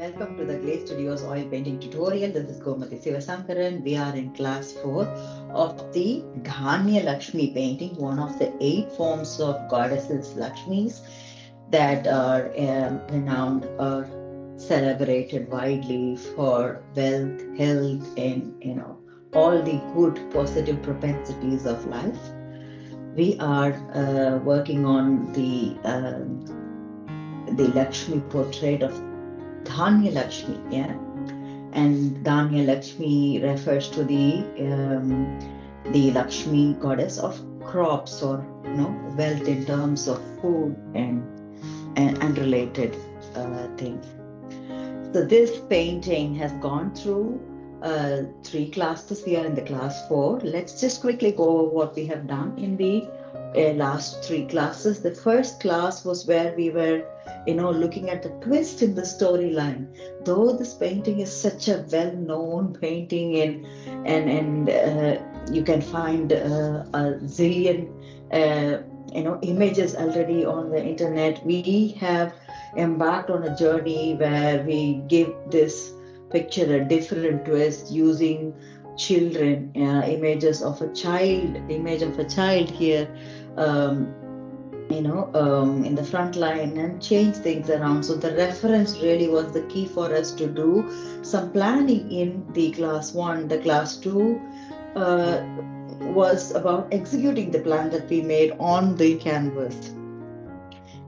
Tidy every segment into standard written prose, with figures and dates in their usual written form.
welcome to the GLAC Studios oil painting tutorial. This is Gomati Sivasankaran. We are in class 4 of the Dhanya Lakshmi painting, one of the 8 forms of goddesses Lakshmis that are renowned or celebrated widely for wealth, health, and all the good positive propensities of life. We are working on the Lakshmi portrait of Dhanya Lakshmi, yeah, and Dhanya Lakshmi refers to the Lakshmi goddess of crops or wealth in terms of food and related things. So this painting has gone through 3 classes. We are in the class 4. Let's just quickly go over what we have done in the last 3 classes. The first class was where we were, looking at the twist in the storyline. Though this painting is such a well-known painting, and you can find a zillion, images already on the internet. We have embarked on a journey where we give this picture a different twist using children, image of a child here, in the front line, and change things around. So the reference really was the key for us to do some planning in the class 1. The class 2 was about executing the plan that we made on the canvas.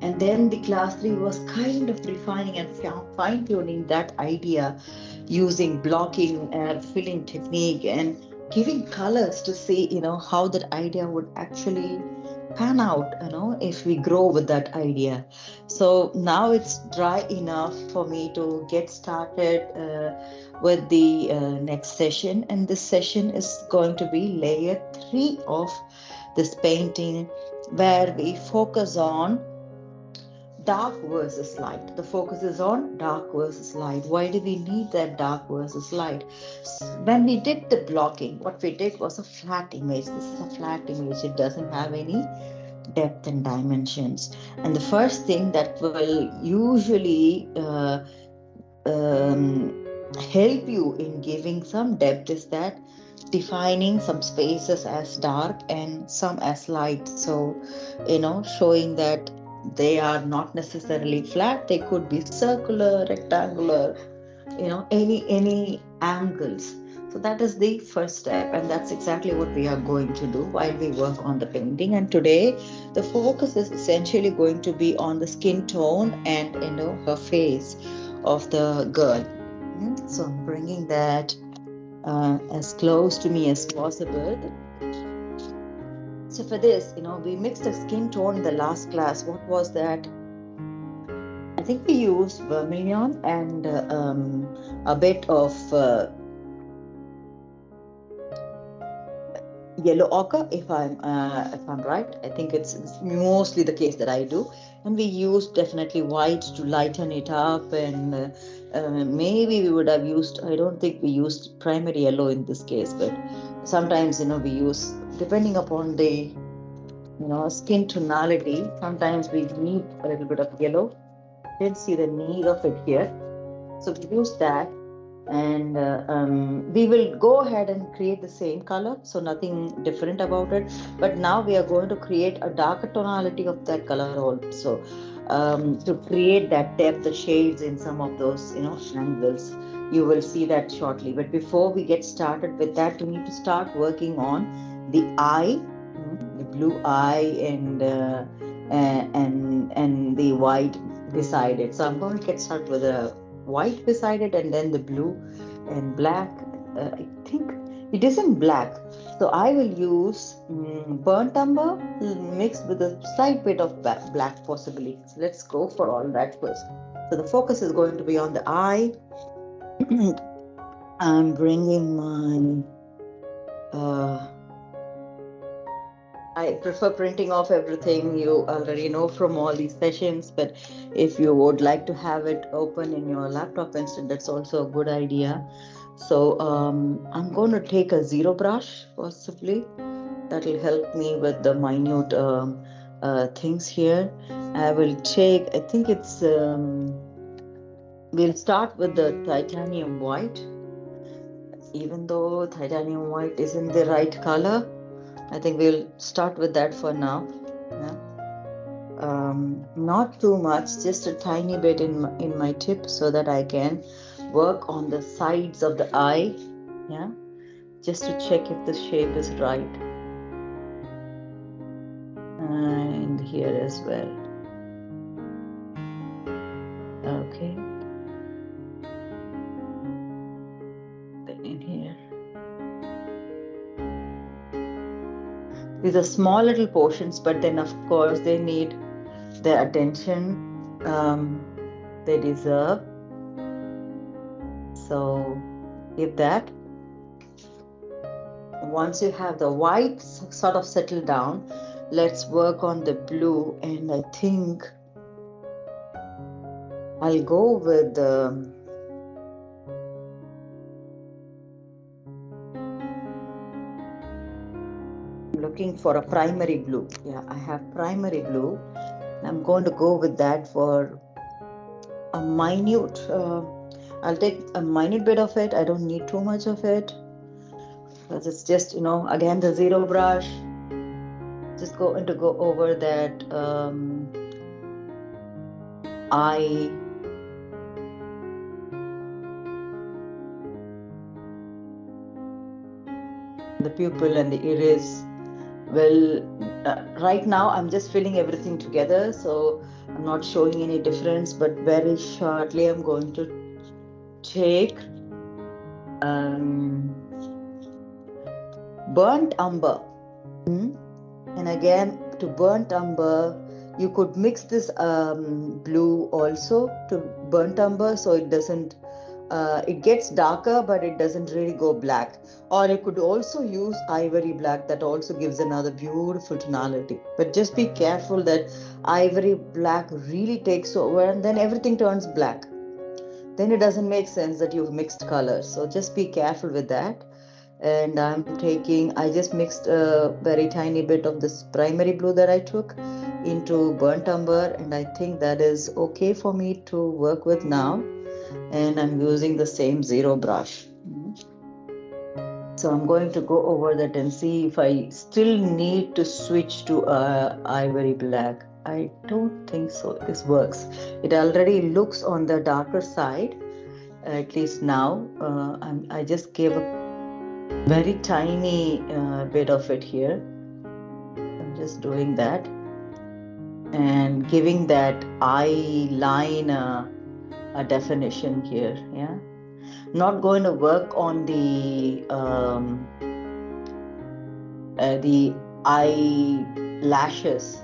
And then the class 3 was kind of refining and fine tuning that idea using blocking and filling technique and giving colors to see, how that idea would actually pan out, if we grow with that idea. So now it's dry enough for me to get started with the next session. And this session is going to be layer 3 of this painting, where we focus on dark versus light. The focus is on dark versus light. Why do we need that dark versus light? When we did the blocking, what we did was a flat image. This is a flat image. It doesn't have any depth and dimensions. And the first thing that will usually help you in giving some depth is that defining some spaces as dark and some as light. So, showing that they are not necessarily flat, they could be circular, rectangular, any angles. So that is the first step, and that's exactly what we are going to do while we work on the painting. And today the focus is essentially going to be on the skin tone and her face of the girl. So I'm bringing that as close to me as possible. So for this, we mixed a skin tone in the last class. What was that? I think we used vermilion and a bit of yellow ochre, if I'm right. I think it's mostly the case that I do. And we used definitely white to lighten it up, and maybe we would have used, I don't think we used primary yellow in this case, but sometimes we use, depending upon the skin tonality, sometimes we need a little bit of yellow. Didn't see the need of it here, so we use that. And we will go ahead and create the same color, so nothing different about it, but now we are going to create a darker tonality of that color also, to create that depth, the shades in some of those angles. You will see that shortly, but before we get started with that, we need to start working on the eye, the blue eye, and the white beside it. So I'm going to get started with a white beside it, and then the blue and black. I think it isn't black, so I will use burnt umber mixed with a slight bit of black possibly. So let's go for all that first. So the focus is going to be on the eye. I'm bringing my I prefer printing off everything, you already know from all these sessions, but if you would like to have it open in your laptop instead, that's also a good idea. So I'm going to take a zero brush possibly. That'll help me with the minute things here. I will take, I think it's We'll start with the titanium white. Even though titanium white isn't the right color, I think we'll start with that for now. Yeah. Not too much, just a tiny bit in my tip so that I can work on the sides of the eye. Yeah, just to check if the shape is right. And here as well. Okay. Then in here. These are small little portions, but then of course they need the attention they deserve. So give that. Once you have the white sort of settled down, let's work on the blue. And I think I'll go with looking for a primary blue. Yeah, I have primary blue. I'm going to go with that for a minute. I'll take a minute bit of it. I don't need too much of it because it's just, again, the zero brush. Just going to go over that eye. The pupil and the iris. Well, right now I'm just filling everything together, so I'm not showing any difference, but very shortly I'm going to take burnt umber. And again, to burnt umber, you could mix this blue also to burnt umber, so it doesn't it gets darker, but it doesn't really go black. Or you could also use ivory black, that also gives another beautiful tonality. But just be careful that ivory black really takes over and then everything turns black. Then it doesn't make sense that you've mixed colors. So just be careful with that. And I just mixed a very tiny bit of this primary blue that I took into burnt umber, and I think that is okay for me to work with now. And I'm using the same zero brush. So I'm going to go over that and see if I still need to switch to ivory black. I don't think so. This works. It already looks on the darker side, at least now. I just gave a very tiny bit of it here. I'm just doing that and giving that eye line a definition here. Yeah. Not going to work on the eyelashes.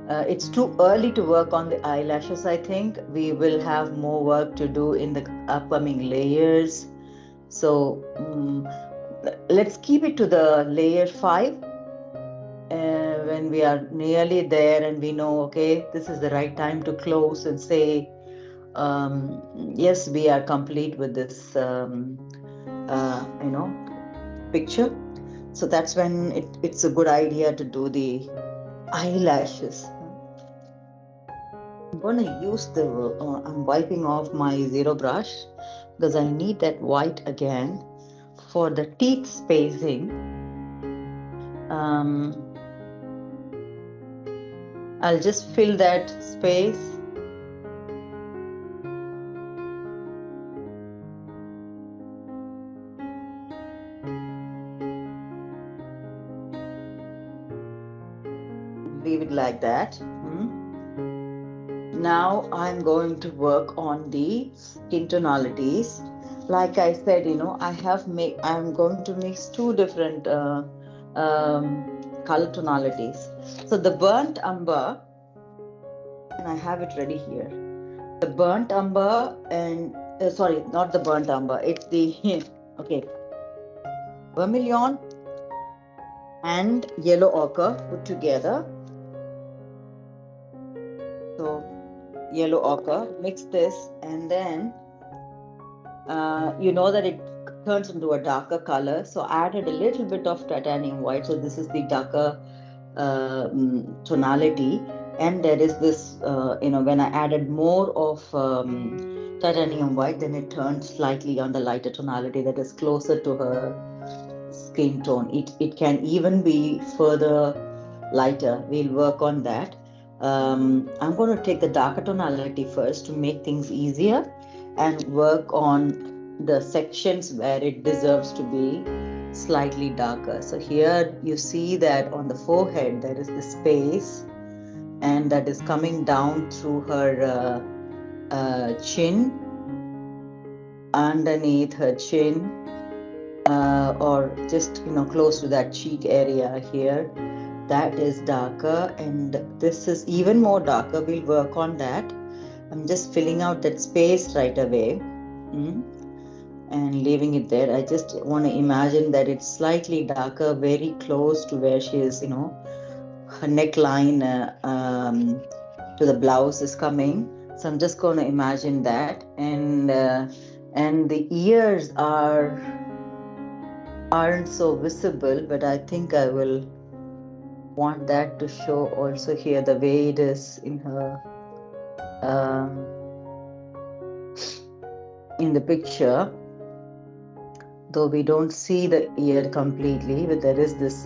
It's too early to work on the eyelashes. I think we will have more work to do in the upcoming layers. So let's keep it to the layer 5 when we are nearly there and we know, okay, this is the right time to close and say, yes, we are complete with this picture. So that's when it's a good idea to do the eyelashes. I'm going to use I'm wiping off my zero brush because I need that white again for the teeth spacing. I'll just fill that space. Leave it like that. Now I'm going to work on the skin tonalities. Like I said, I'm going to mix two different color tonalities. So the burnt umber, and I have it ready here. The burnt umber and sorry, not the burnt umber. It's the okay, vermilion and yellow ochre put together. So yellow ochre, mix this, and then you know that it turns into a darker color. So I added a little bit of titanium white. So this is the darker tonality. And there is this, when I added more of titanium white, then it turns slightly on the lighter tonality that is closer to her skin tone. It can even be further lighter. We'll work on that. I'm going to take the darker tonality first to make things easier and work on the sections where it deserves to be slightly darker. So here you see that on the forehead there is the space, and that is coming down through her chin, underneath her chin, or just close to that cheek area here. That is darker, and this is even more darker. We'll work on that. I'm just filling out that space right away, and leaving it there. I just want to imagine that it's slightly darker, very close to where she is, her neckline to the blouse is coming. So I'm just going to imagine that, and the ears aren't so visible, but I think I will want that to show also here the way it is in her in the picture, though we don't see the ear completely, but there is this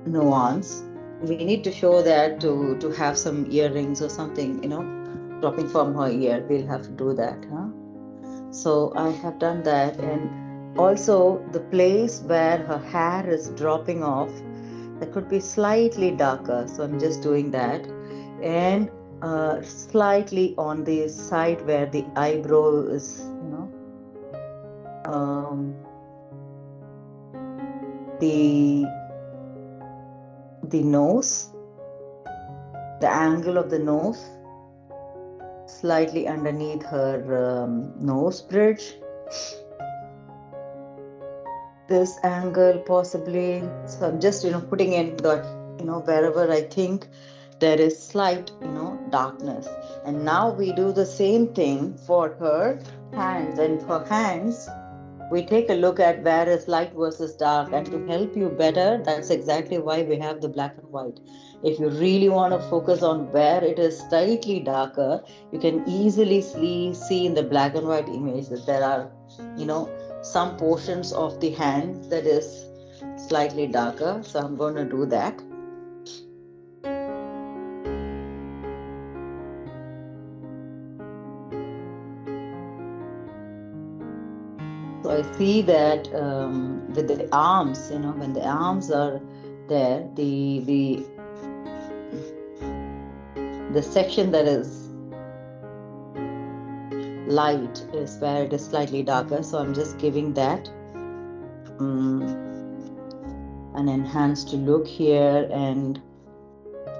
nuance. We need to show that to have some earrings or something dropping from her ear. We'll have to do that, so I have done that. And also the place where her hair is dropping off, that could be slightly darker, so I'm just doing that. And slightly on the side where the eyebrow is, the nose, the angle of the nose, slightly underneath her nose bridge, this angle possibly. So I'm just putting in that wherever I think there is slight darkness. And now we do the same thing for her hands. And for hands, we take a look at where is light versus dark, and to help you better, that's exactly why we have the black and white. If you really want to focus on where it is slightly darker, you can easily see in the black and white image that there are some portions of the hand that is slightly darker. So I'm going to do that. So I see that with the arms, when the arms are there, the section that is light is where it is slightly darker. So I'm just giving that an enhanced look here, and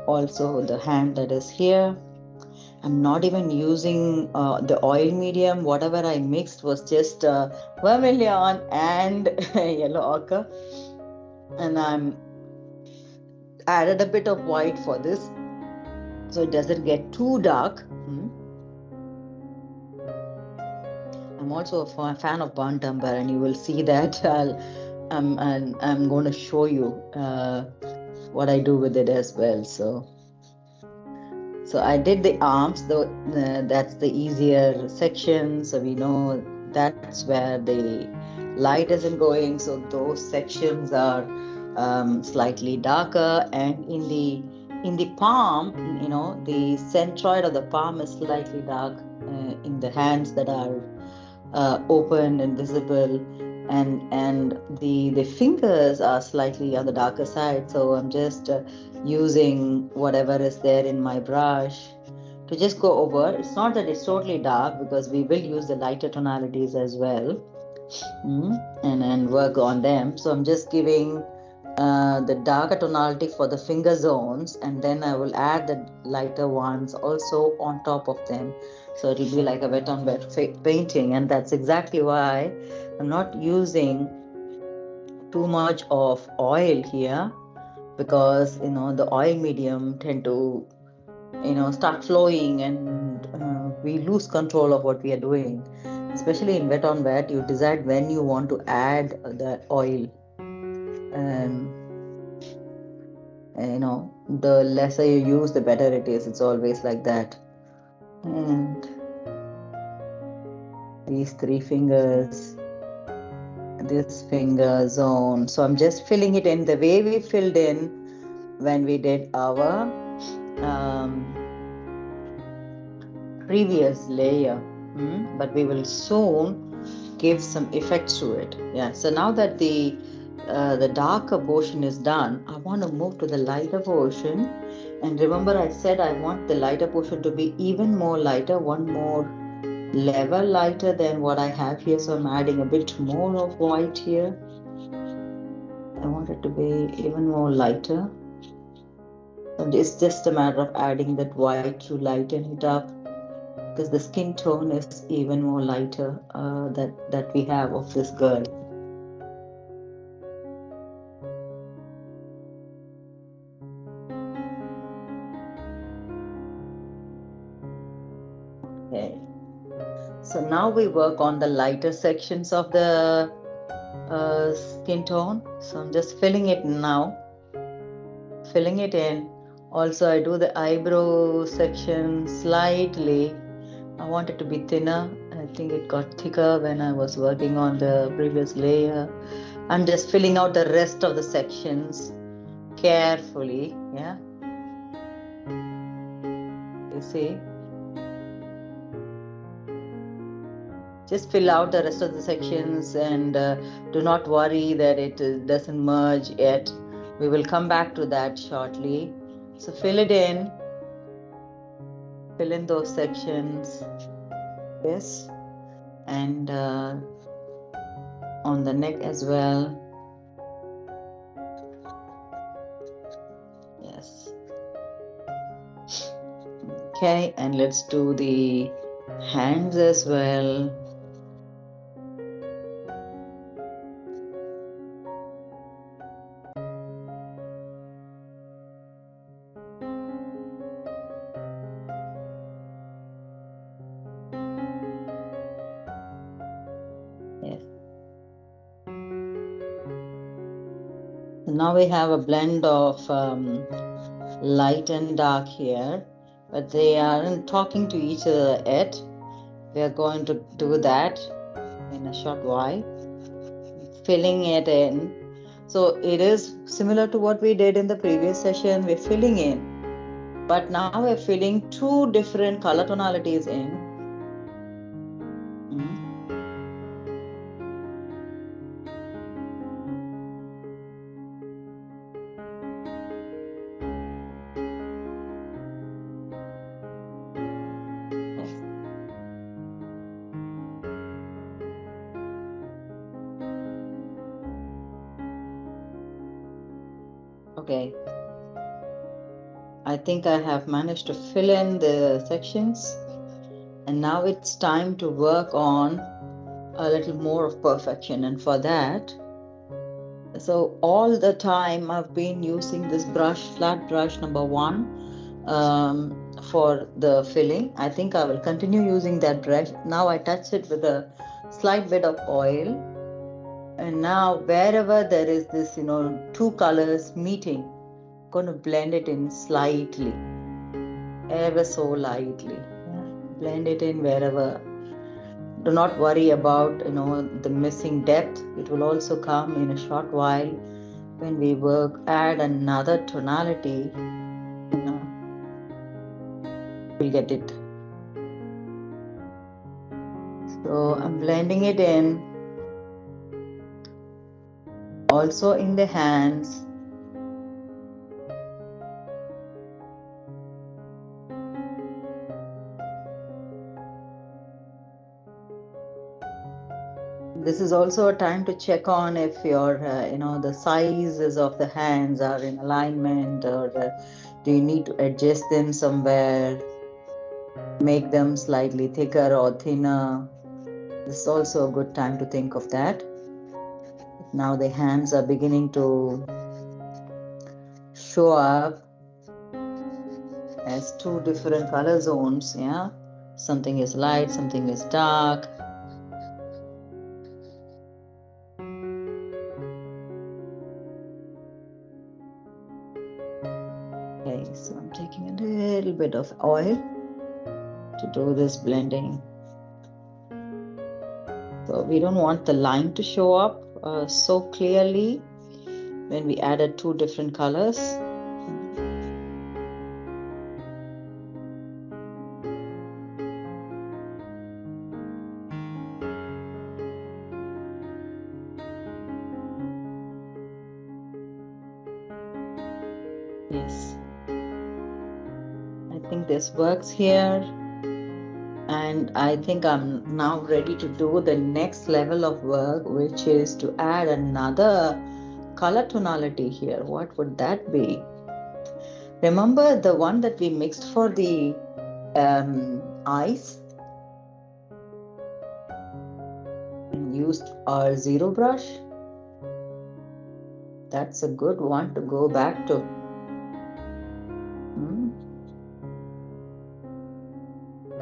also the hand that is here. I'm not even using the oil medium. Whatever I mixed was just vermilion and yellow ochre, and I'm added a bit of white for this so it doesn't get too dark. I'm also a fan of burnt umber, and you will see that I'm going to show you what I do with it as well. So I did the arms, though that's the easier section. So we know that's where the light isn't going. So those sections are slightly darker, and in the palm, the centroid of the palm is slightly dark in the hands that are open and visible, and the fingers are slightly on the darker side. So I'm just using whatever is there in my brush to just go over. It's not that it's totally dark, because we will use the lighter tonalities as well, and work on them. So I'm just giving the darker tonality for the finger zones, and then I will add the lighter ones also on top of them. So it'll be like a wet on wet painting, and that's exactly why I'm not using too much of oil here, because the oil medium tend to start flowing, and we lose control of what we are doing. Especially in wet on wet, you decide when you want to add the oil. The lesser you use, the better it is. It's always like that. And these three fingers, this finger zone. So I'm just filling it in the way we filled in when we did our previous layer. But we will soon give some effects to it. Yeah. So now that the darker portion is done, I want to move to the lighter portion. And remember, I said I want the lighter portion to be even more lighter, one more level lighter than what I have here. So I'm adding a bit more of white here. I want it to be even more lighter. So it's just a matter of adding that white to lighten it up, because the skin tone is even more lighter that we have of this girl. Okay. So now we work on the lighter sections of the skin tone. So I'm just filling it now, filling it in. Also, I do the eyebrow section slightly. I want it to be thinner. I think it got thicker when I was working on the previous layer. I'm just filling out the rest of the sections carefully. Yeah. You see? Just fill out the rest of the sections and do not worry that it doesn't merge yet. We will come back to that shortly. So fill it in. Fill in those sections. Yes. And on the neck as well. Yes. Okay, and let's do the hands as well. Yes. So now we have a blend of light and dark here, but they aren't talking to each other yet. We are going to do that in a short while, filling it in. So it is similar to what we did in the previous session. We're filling in, but now we're filling two different color tonalities in. Yes. Okay. I think I have managed to fill in the sections, and now it's time to work on a little more of perfection. And for that, so all the time I've been using this brush, flat brush number 1, for the filling. I think I will continue using that brush. Now I touch it with a slight bit of oil, and now wherever there is this, two colors meeting, I'm going to blend it in slightly, ever so lightly. Yeah. Blend it in wherever. Do not worry about the missing depth. It will also come in a short while when we work. Add another tonality, we'll get it. So I'm blending it in. Also in the hands. This is also a time to check on if your, the sizes of the hands are in alignment, or do you need to adjust them somewhere, make them slightly thicker or thinner. This is also a good time to think of that. Now the hands are beginning to show up as two different color zones. Yeah, something is light, something is dark. Okay, so I'm taking a little bit of oil. to do this blending. So we don't want the line to show up so clearly when we added two different colors. Yes, I think this works here. And I think I'm now ready to do the next level of work, which is to add another color tonality here. What would that be? Remember the one that we mixed for the eyes and used our zero brush? That's a good one to go back to.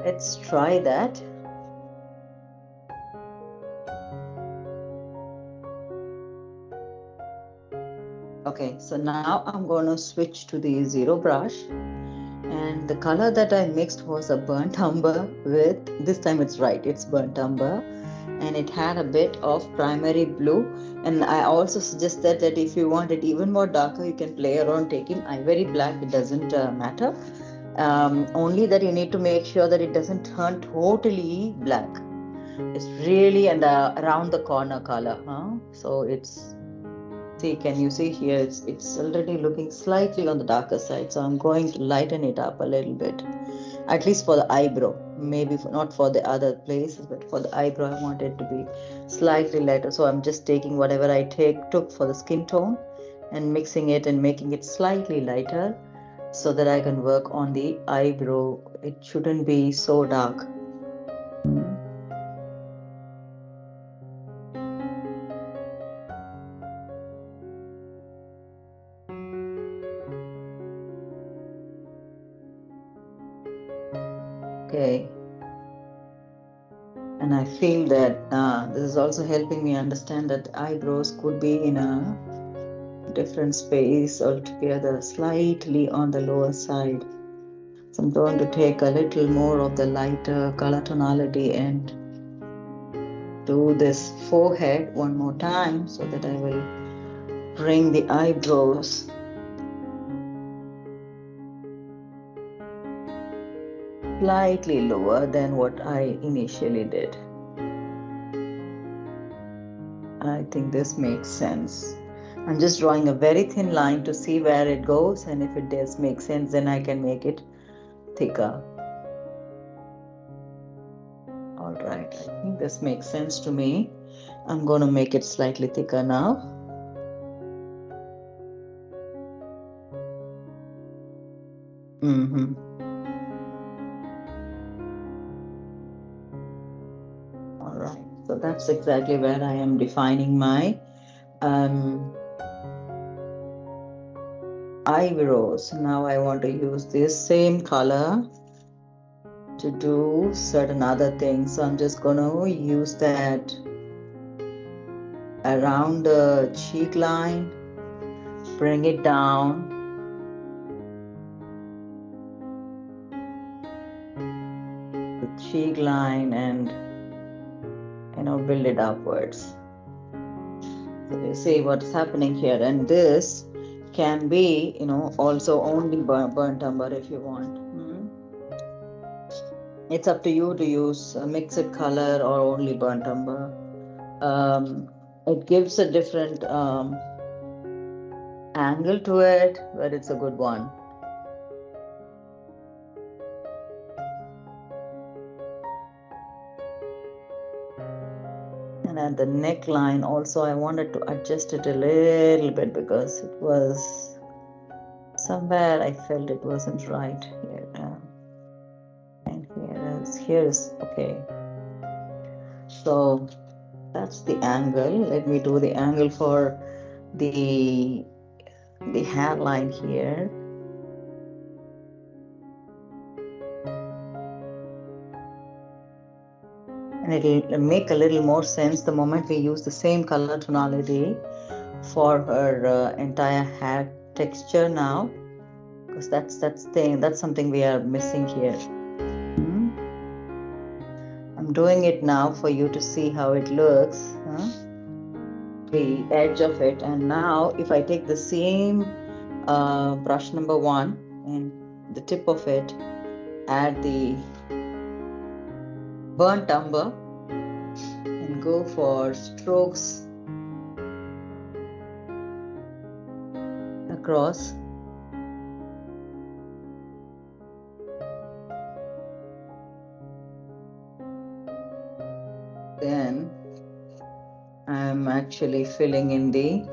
Let's try that. Okay, so now I'm going to switch to the zero brush, and the color that I mixed was a burnt umber with, this time it's right, it's burnt umber, and it had a bit of primary blue. And I also suggested that if you want it even more darker, you can play around taking ivory black, it doesn't matter. Only that you need to make sure that it doesn't turn totally black. It's really around the corner color, so it's, see, can you see here, it's already looking slightly on the darker side, so I'm going to lighten it up a little bit, at least for the eyebrow. Maybe not for the other places, but for the eyebrow I want it to be slightly lighter. So I'm just taking whatever I took for the skin tone and mixing it and making it slightly lighter so that I can work on the eyebrow. It shouldn't be so dark. Okay. And I feel that this is also helping me understand that eyebrows could be in a different space altogether, slightly on the lower side. So I'm going to take a little more of the lighter color tonality and do this forehead one more time so that I will bring the eyebrows slightly lower than what I initially did. I think this makes sense. I'm just drawing a very thin line to see where it goes, and if it does make sense, then I can make it thicker. All right, I think this makes sense to me. I'm going to make it slightly thicker now. All right, so that's exactly where I am defining my eyebrows. Now I want to use this same color to do certain other things. So I'm just going to use that around the cheek line, bring it down, the cheek line, and build it upwards. So you see what's happening here, and this can be also only burnt umber if you want. It's up to you to use a mixed color or only burnt umber. It gives a different angle to it, but it's a good one. And at the neckline also, I wanted to adjust it a little bit because it was somewhere I felt it wasn't right here. And here is okay. So that's the angle. Let me do the angle for the hairline here. And it'll make a little more sense the moment we use the same color tonality for her entire hair texture now, because that's something we are missing here. doing it now for you to see how it looks, the edge of it. And now if I take the same brush number 1 and the tip of it, add the burnt umber and go for strokes across. Then I'm actually filling in the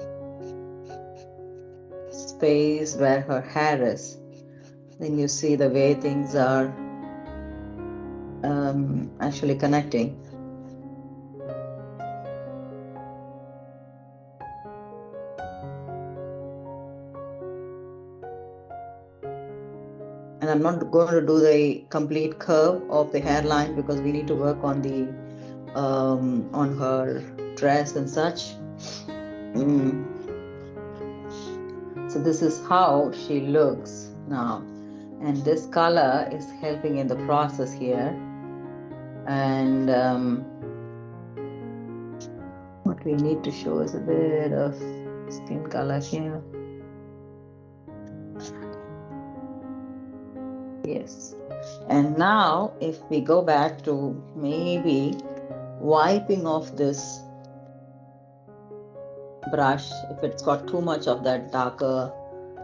space where her hair is. Then you see the way things are actually connecting. And I'm not going to do the complete curve of the hairline because we need to work on the on her dress and such. So this is how she looks now, and this color is helping in the process here. And what we need to show is a bit of skin color here. Yes. And now if we go back to maybe wiping off this brush, if it's got too much of that darker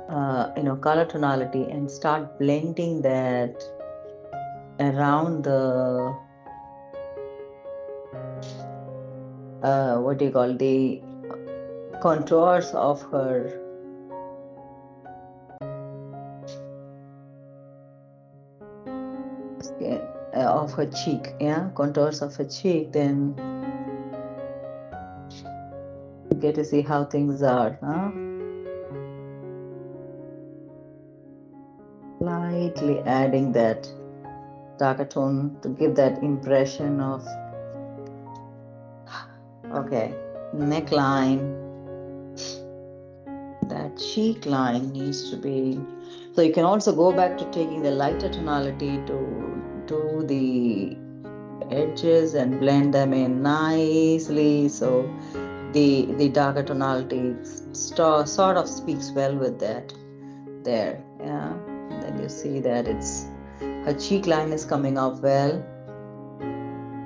color tonality, and start blending that around the what do you call, the contours of her skin, of her cheek, contours of her cheek, then you get to see how things are. Slightly adding that darker tone to give that impression of, okay, neckline, that cheek line needs to be, so you can also go back to taking the lighter tonality to the edges and blend them in nicely, so the darker tonality sort of speaks well with that there. And then you see that it's, her cheek line is coming up well.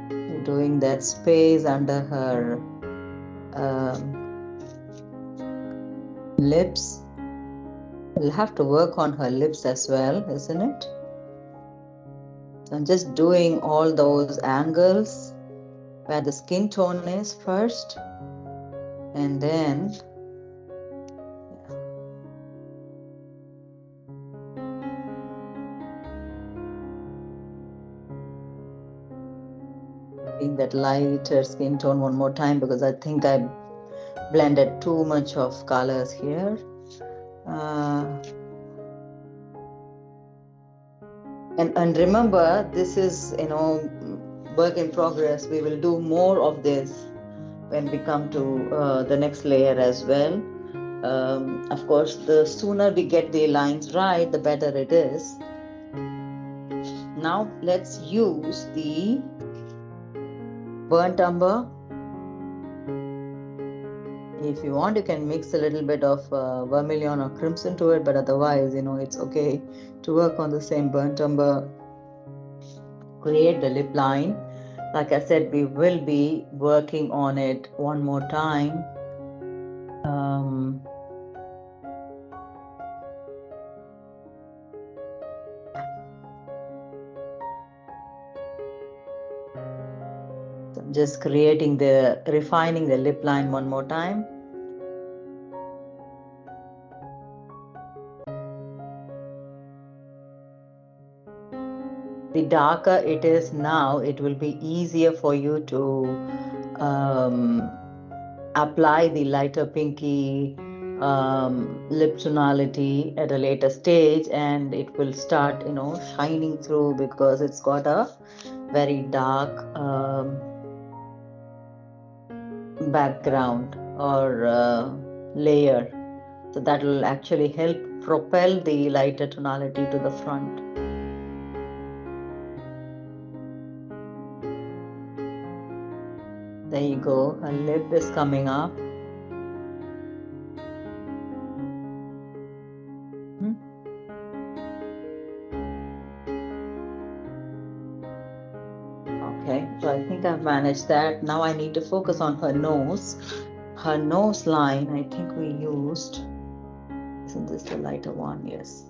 You're doing that space under her lips. We'll have to work on her lips as well, isn't it? So I'm just doing all those angles where the skin tone is first, and then in that lighter skin tone one more time, because I think I blended too much of colors here. And remember, this is work in progress. We will do more of this when we come to the next layer as well. Of course, the sooner we get the lines right, the better it is. Now let's use the burnt umber. If you want, you can mix a little bit of vermilion or crimson to it, but otherwise, it's okay to work on the same burnt umber. Create the lip line. Like I said, we will be working on it one more time. So just refining the lip line one more time. The darker it is now, it will be easier for you to apply the lighter pinky lip tonality at a later stage, and it will start shining through because it's got a very dark background or layer. So that will actually help propel the lighter tonality to the front. There you go. Her lip is coming up. Okay, so I think I've managed that. Now I need to focus on her nose. Her nose line, I think we used, isn't this the lighter one? Yes.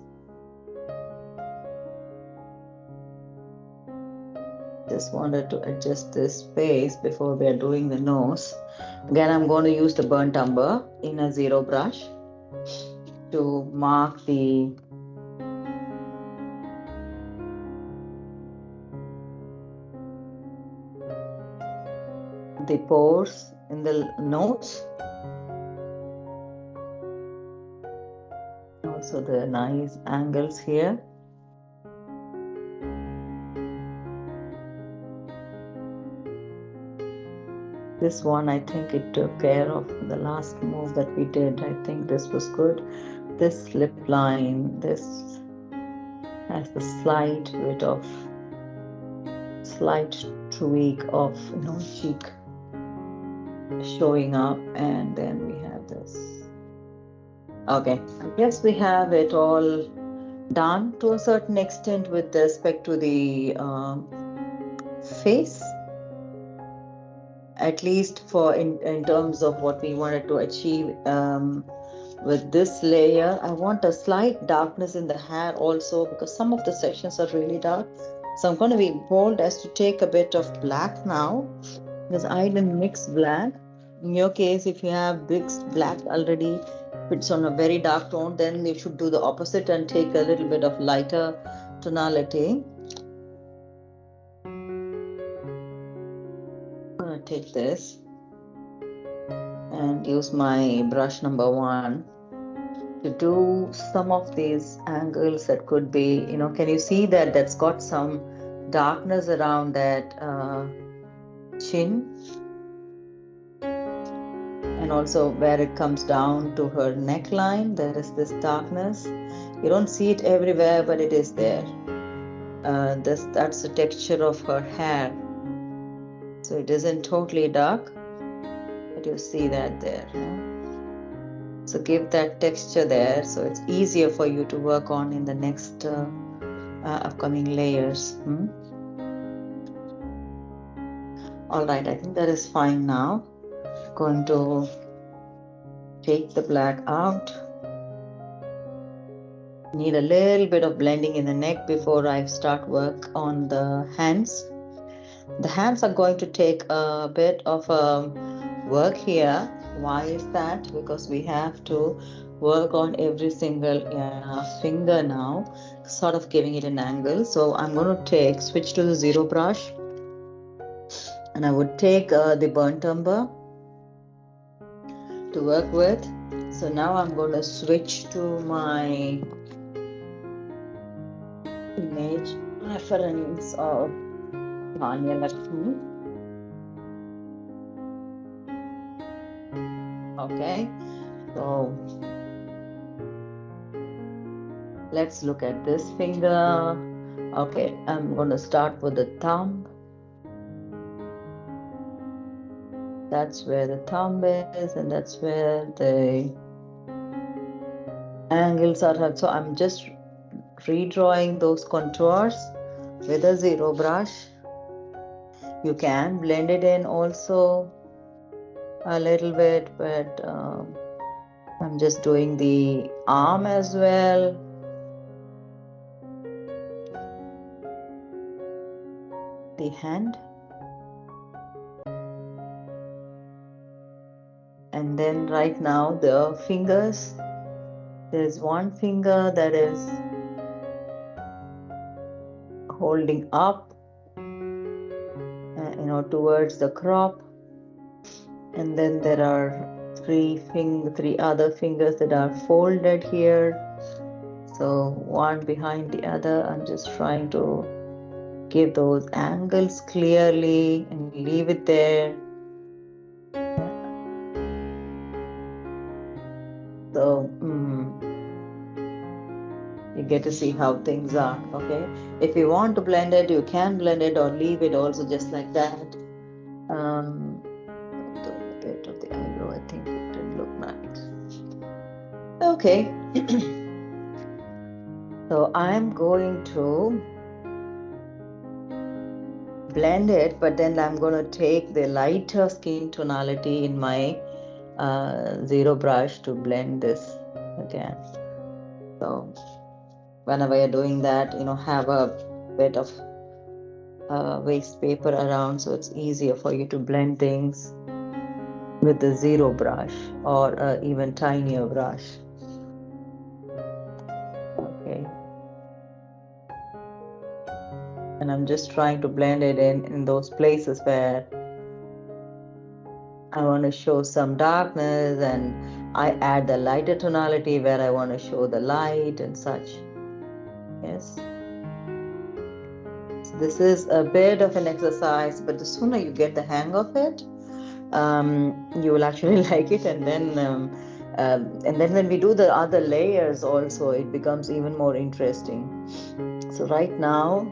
Just wanted to adjust this space before we are doing the nose. Again, I'm going to use the burnt umber in a zero brush to mark the pores in the nose. Also the nice angles here. This one, I think it took care of the last move that we did. I think this was good. This lip line, this has the slight bit of slight tweak of cheek showing up, and then we have this. Okay, I guess we have it all done to a certain extent with respect to the face, at least for in terms of what we wanted to achieve with this layer. I want a slight darkness in the hair also, because some of the sections are really dark. So I'm going to be bold as to take a bit of black now, because I didn't mix black. In your case, if you have mixed black already, if it's on a very dark tone, then you should do the opposite and take a little bit of lighter tonality. I'm going to take this and use my brush number 1 to do some of these angles that could be, can you see that that's got some darkness around that chin, and also where it comes down to her neckline, there is this darkness. You don't see it everywhere, but it is there. That's the texture of her hair, so it isn't totally dark, but you see that there. So give that texture there, so it's easier for you to work on in the next upcoming layers. All right, I think that is fine now. Going to take the black out. Need a little bit of blending in the neck before I start work on the hands. The hands are going to take a bit of work here. Why is that? Because we have to work on every single finger now, sort of giving it an angle. So I'm going to switch to the zero brush, and I would take the burnt umber to work with. So now I'm going to switch to my image reference of Dhanya Lakshmi. Okay, so let's look at this finger. Okay, I'm going to start with the thumb. That's where the thumb is, and that's where the angles are. So I'm just redrawing those contours with a zero brush. You can blend it in also a little bit, but I'm just doing the arm as well. The hand. And then right now the fingers. There's one finger that is holding up, towards the crop, and then there are three other fingers that are folded here. So one behind the other. I'm just trying to give those angles clearly and leave it there. So you get to see how things are. Okay, if you want to blend it, you can blend it or leave it also just like that. Okay. So I'm going to blend it, but then I'm going to take the lighter skin tonality in my zero brush to blend this again. So whenever you're doing that, have a bit of waste paper around, so it's easier for you to blend things with the zero brush or even tinier brush. Okay. And I'm just trying to blend it in those places where I want to show some darkness, and I add the lighter tonality where I want to show the light and such. Yes. So this is a bit of an exercise, but the sooner you get the hang of it, you will actually like it. And then when we do the other layers also, it becomes even more interesting. So right now,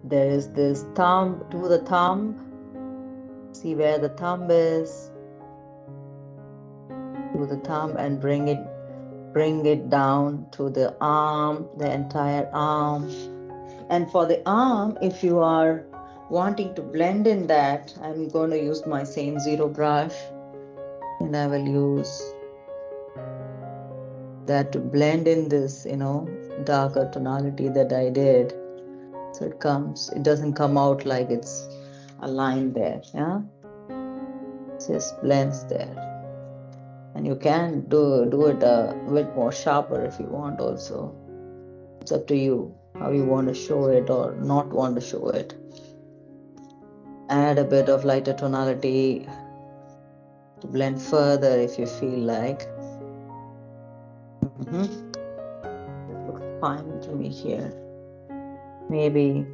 there is this thumb, to the thumb. See where the thumb is. To the thumb and bring it down to the arm, the entire arm. And for the arm, if you are wanting to blend in that, I'm going to use my same zero brush, and I will use that to blend in this, darker tonality that I did. So it doesn't come out like it's a line there, yeah? It just blends there. And you can do it a bit more sharper if you want also. It's up to you how you want to show it or not want to show it. Add a bit of lighter tonality to blend further if you feel like. This looks fine to me here. Maybe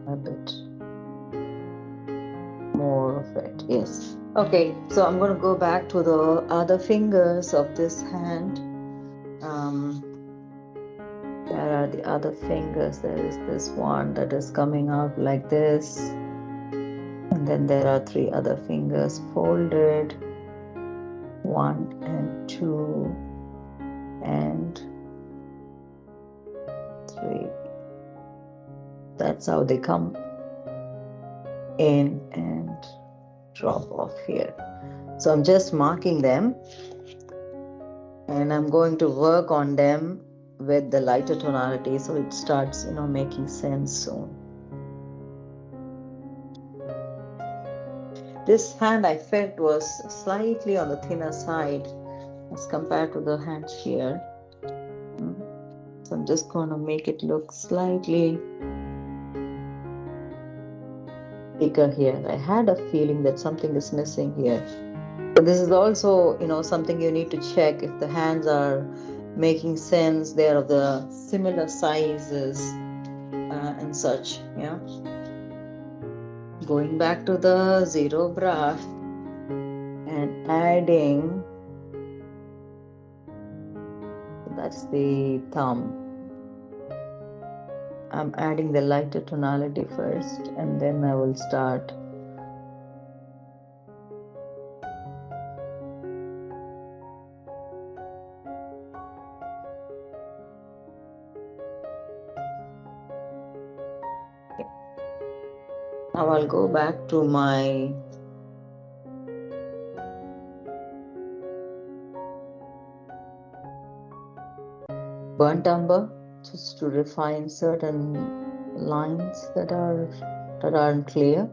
a bit more of it. Yes. Okay, so I'm going to go back to the other fingers of this hand. There are the other fingers. There is this one that is coming out like this. And then there are 3 other fingers folded. 1 and 2 and 3. That's how they come in and drop off here. So I'm just marking them, and I'm going to work on them with the lighter tonality so it starts, making sense soon. This hand I felt was slightly on the thinner side as compared to the hands here. So I'm just going to make it look slightly bigger here. I had a feeling that something is missing here. But this is also, something you need to check if the hands are making sense. They're of the similar sizes and such, yeah. Going back to the zero brush and adding, that's the thumb. I'm adding the lighter tonality first, and then I will start now I'll go back to my burnt umber just to refine certain lines that aren't clear.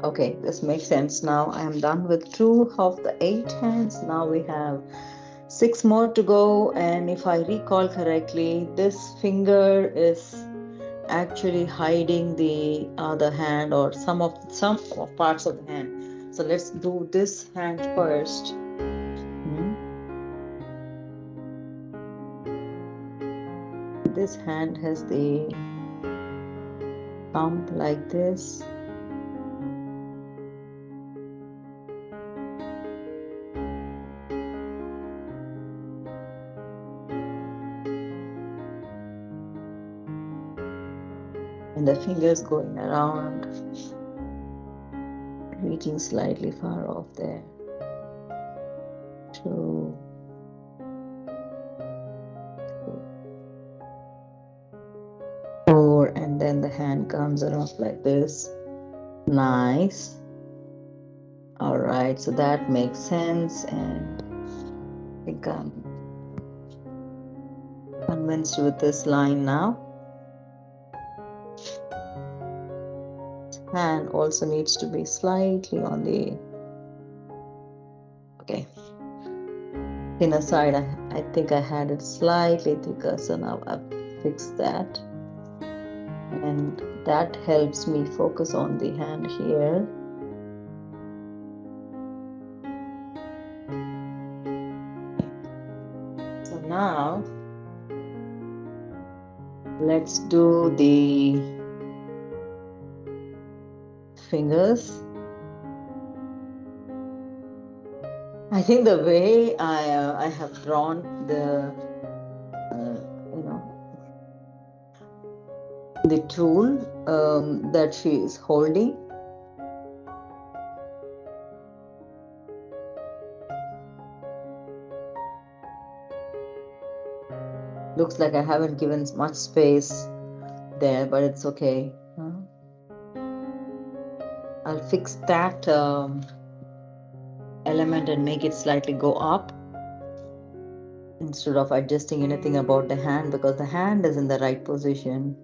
Okay, this makes sense now. I am done with 2 of the 8 hands. Now we have 6 more to go, and if I recall correctly, this finger is actually hiding the other hand or some parts of the hand. So let's do this hand first. This hand has the thumb like this. and the fingers going around, reaching slightly far off there. 2, 4, and then the hand comes around like this. Nice. All right, so that makes sense, and I think I'm convinced with this line now. Hand also needs to be slightly on the thinner side. I think I had it slightly thicker, so now I've fixed that, and that helps me focus on the hand here. So now let's do the fingers. I think the way I have drawn the the tool that she is holding, looks like I haven't given much space there, but it's okay. I'll fix that element and make it slightly go up instead of adjusting anything about the hand, because the hand is in the right position,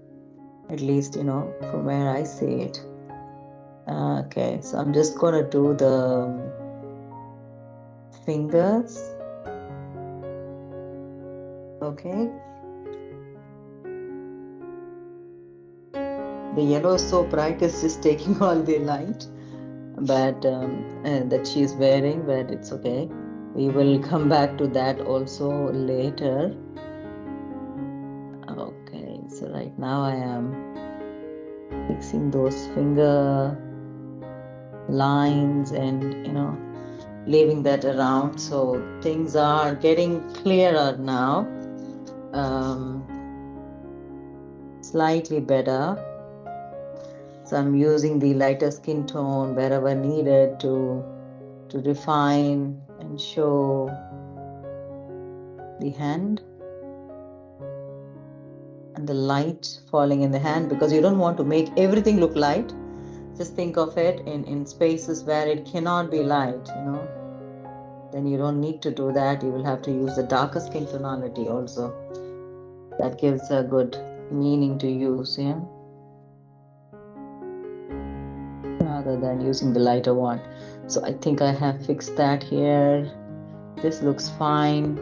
at least from where I see it. Okay, so I'm just gonna do the fingers. Okay, the yellow is so bright, it's just taking all the light but that she's wearing, but it's okay. We will come back to that also later. Okay, so right now I am fixing those finger lines and leaving that around, so things are getting clearer now, slightly better. So I'm using the lighter skin tone wherever needed to refine and show the hand and the light falling in the hand, because you don't want to make everything look light. Just think of it in spaces where it cannot be light, then you don't need to do that. You will have to use the darker skin tonality also. That gives a good meaning to use, rather than using the lighter one. So I think I have fixed that here. This looks fine,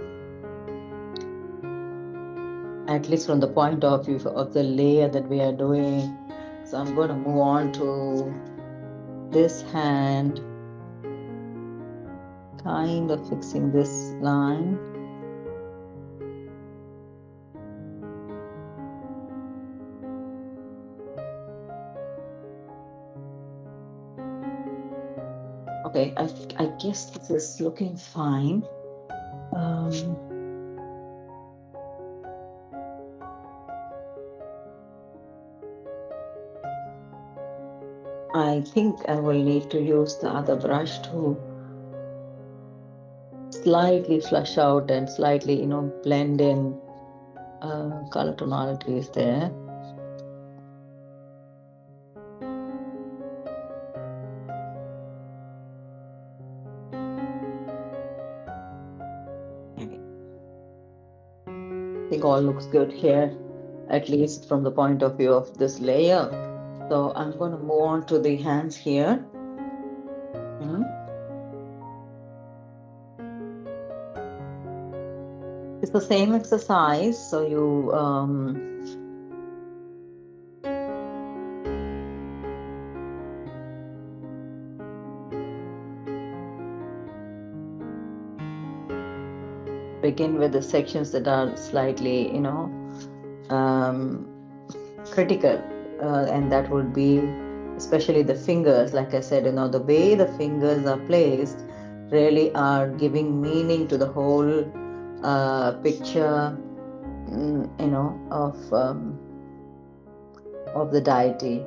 at least from the point of view of the layer that we are doing. So I'm going to move on to this hand, kind of fixing this line. Okay, I guess this is looking fine. I think I will need to use the other brush to slightly flush out and slightly, blend in color tonalities there. I think all looks good here, at least from the point of view of this layer. So I'm going to move on to the hands here. It's the same exercise. So you begin with the sections that are slightly, critical, and that would be especially the fingers. Like I said, the way the fingers are placed really are giving meaning to the whole picture, of of the deity.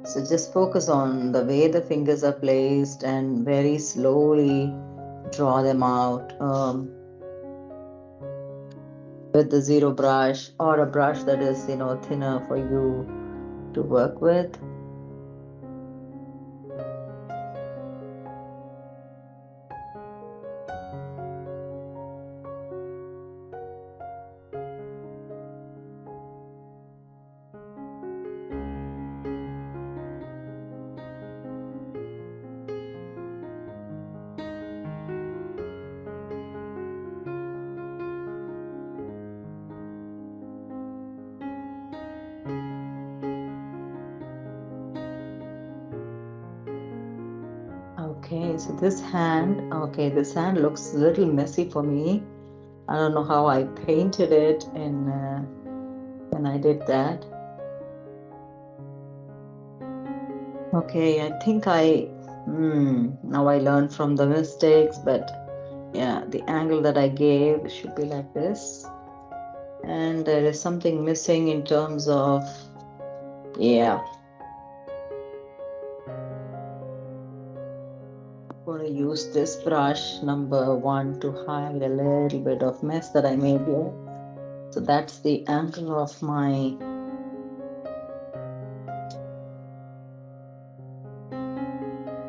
So just focus on the way the fingers are placed and very slowly draw them out with the zero brush or a brush that is, thinner for you to work with. Okay, so this hand looks a little messy for me. I don't know how I painted it when I did that. Okay, I think now I learned from the mistakes, but yeah, the angle that I gave should be like this. And there is something missing in terms of, yeah. I'm going to use this brush number 1 to hide a little bit of mess that I made here. So that's the angle of my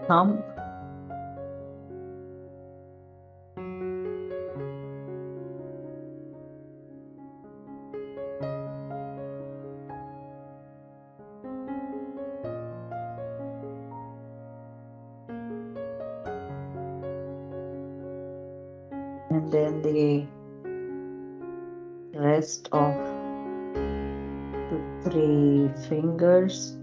thumb. And then the rest of the 3 fingers.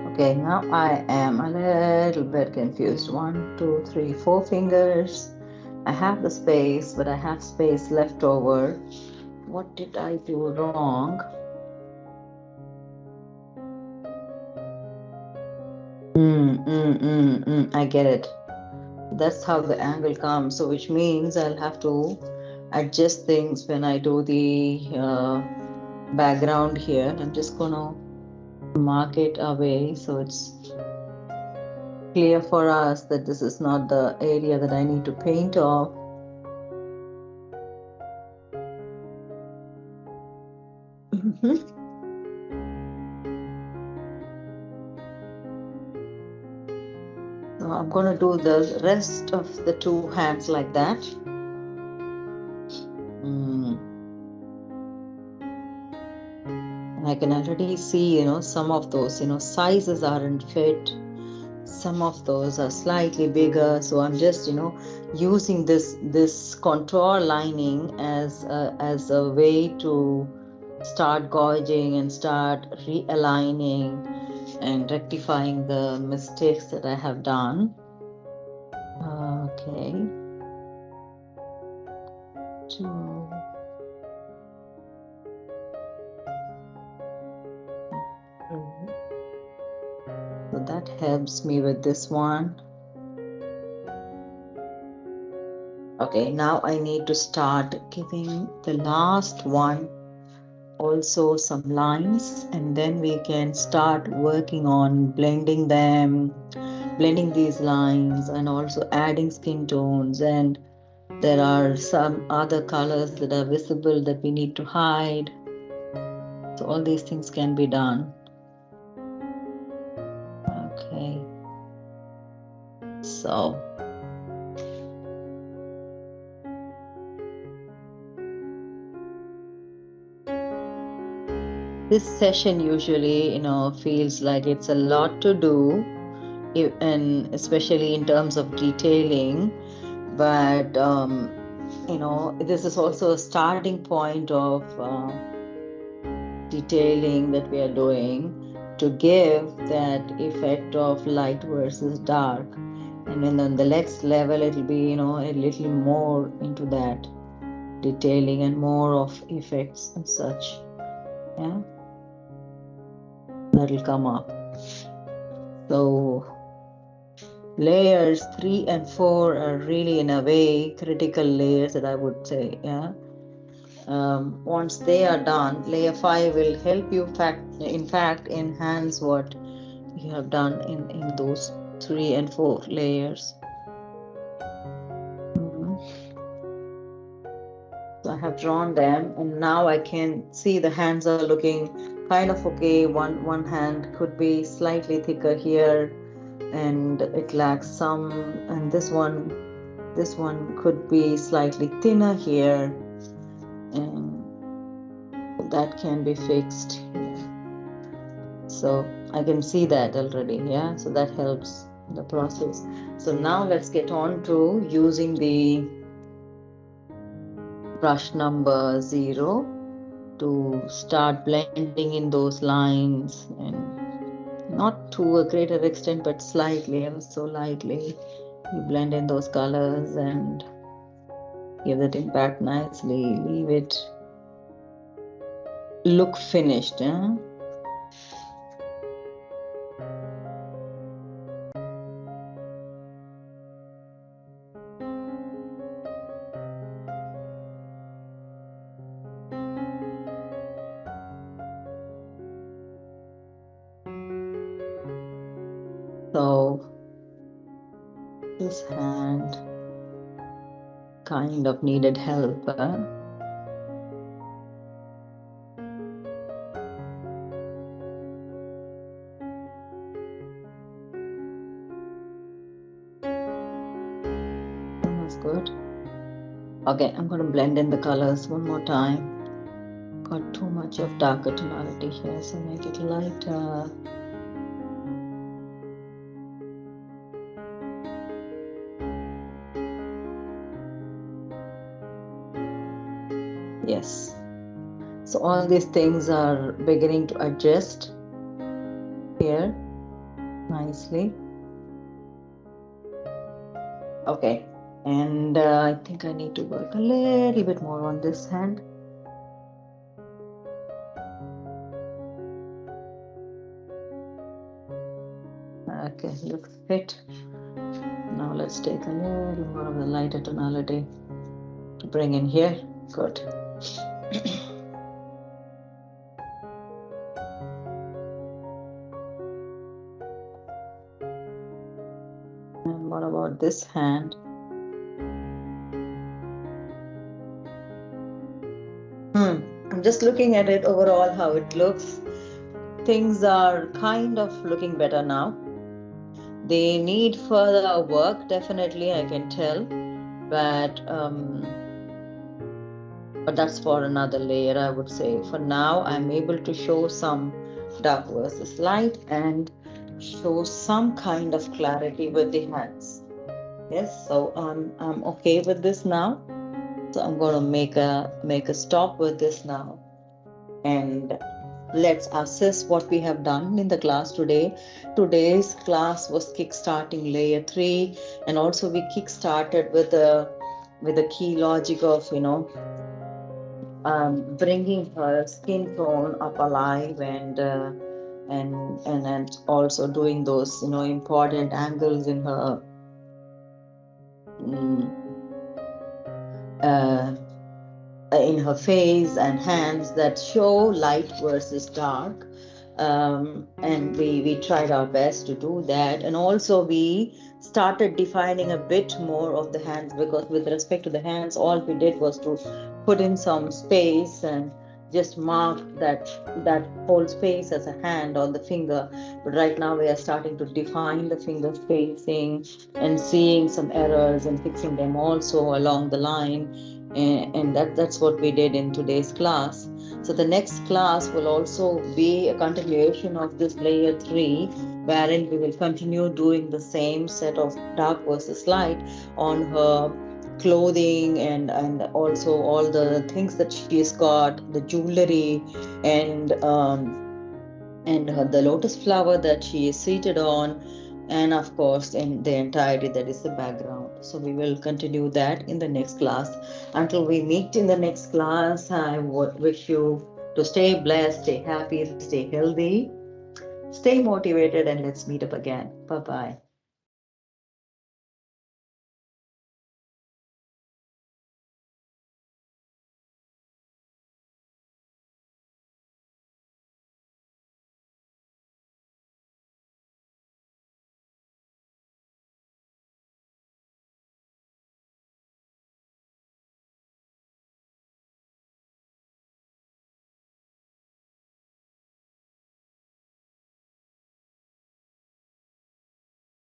Okay, now I am a little bit confused. 1, 2, 3, 4 fingers. I have the space, but I have space left over. What did I do wrong? I get it. That's how the angle comes. So which means I'll have to adjust things when I do the background here. I'm just gonna mark it away so it's clear for us that this is not the area that I need to paint off. So I'm gonna do the rest of the 2 hands like that. And I can already see, some of those, sizes aren't fit. Some of those are slightly bigger. So I'm just, using this contour lining as a way to start gauging and start realigning and rectifying the mistakes that I have done. Okay. 2. So that helps me with this one. Okay, now I need to start giving the last one also some lines, and then we can start working on blending these lines and also adding skin tones. And there are some other colors that are visible that we need to hide. So all these things can be done. Okay. So this session usually, feels like it's a lot to do, and especially in terms of detailing. But, this is also a starting point of detailing that we are doing to give that effect of light versus dark. And then on the next level, it'll be, a little more into that detailing and more of effects and such. Yeah. that'll come up. So layers 3 and 4 are really, in a way, critical layers that I would say. Yeah. Once they are done, layer 5 will help you in fact enhance what you have done in those 3 and 4 layers. So I have drawn them, and now I can see the hands are looking kind of okay. One hand could be slightly thicker here, and it lacks some, and this one could be slightly thinner here, and that can be fixed here. So I can see that already. Yeah, so that helps the process. So now let's get on to using the brush number 0 to start blending in those lines, and not to a greater extent, but slightly, ever so lightly. You blend in those colors and give that impact nicely. Leave it look finished. So this hand kind of needed help. That's good. Okay, I'm going to blend in the colors one more time. Got too much of darker tonality here, so make it lighter. Yes. So all these things are beginning to adjust here nicely. Okay, and I think I need to work a little bit more on this hand. Okay, looks fit. Now let's take a little more of the lighter tonality to bring in here. Good. And what about this hand? I'm just looking at it overall, how it looks. Things are kind of looking better now. They need further work, definitely, I can tell. But that's for another layer, I would say. For now, I'm able to show some dark versus light and show some kind of clarity with the hands. Yes, so I'm okay with this now. So I'm going to make a stop with this now, and let's assess what we have done in the class today. Today's class was kickstarting layer 3, and also we kickstarted with a key logic of bringing her skin tone up alive, and also doing those important angles in her uh, in her face and hands that show light versus dark. And we tried our best to do that, and also we started defining a bit more of the hands, because with respect to the hands, all we did was to put in some space and just mark that whole space as a hand on the finger. But right now we are starting to define the finger spacing and seeing some errors and fixing them also along the line, and that's what we did in today's class. So the next class will also be a continuation of this layer 3, wherein we will continue doing the same set of dark versus light on her clothing, and also all the things that she's got, the jewelry, and the lotus flower that she is seated on, and of course in the entirety that is the background. So we will continue that in the next class. Until we meet in the next class, I would wish you to stay blessed, stay happy, stay healthy, Stay motivated and let's meet up again. Bye bye.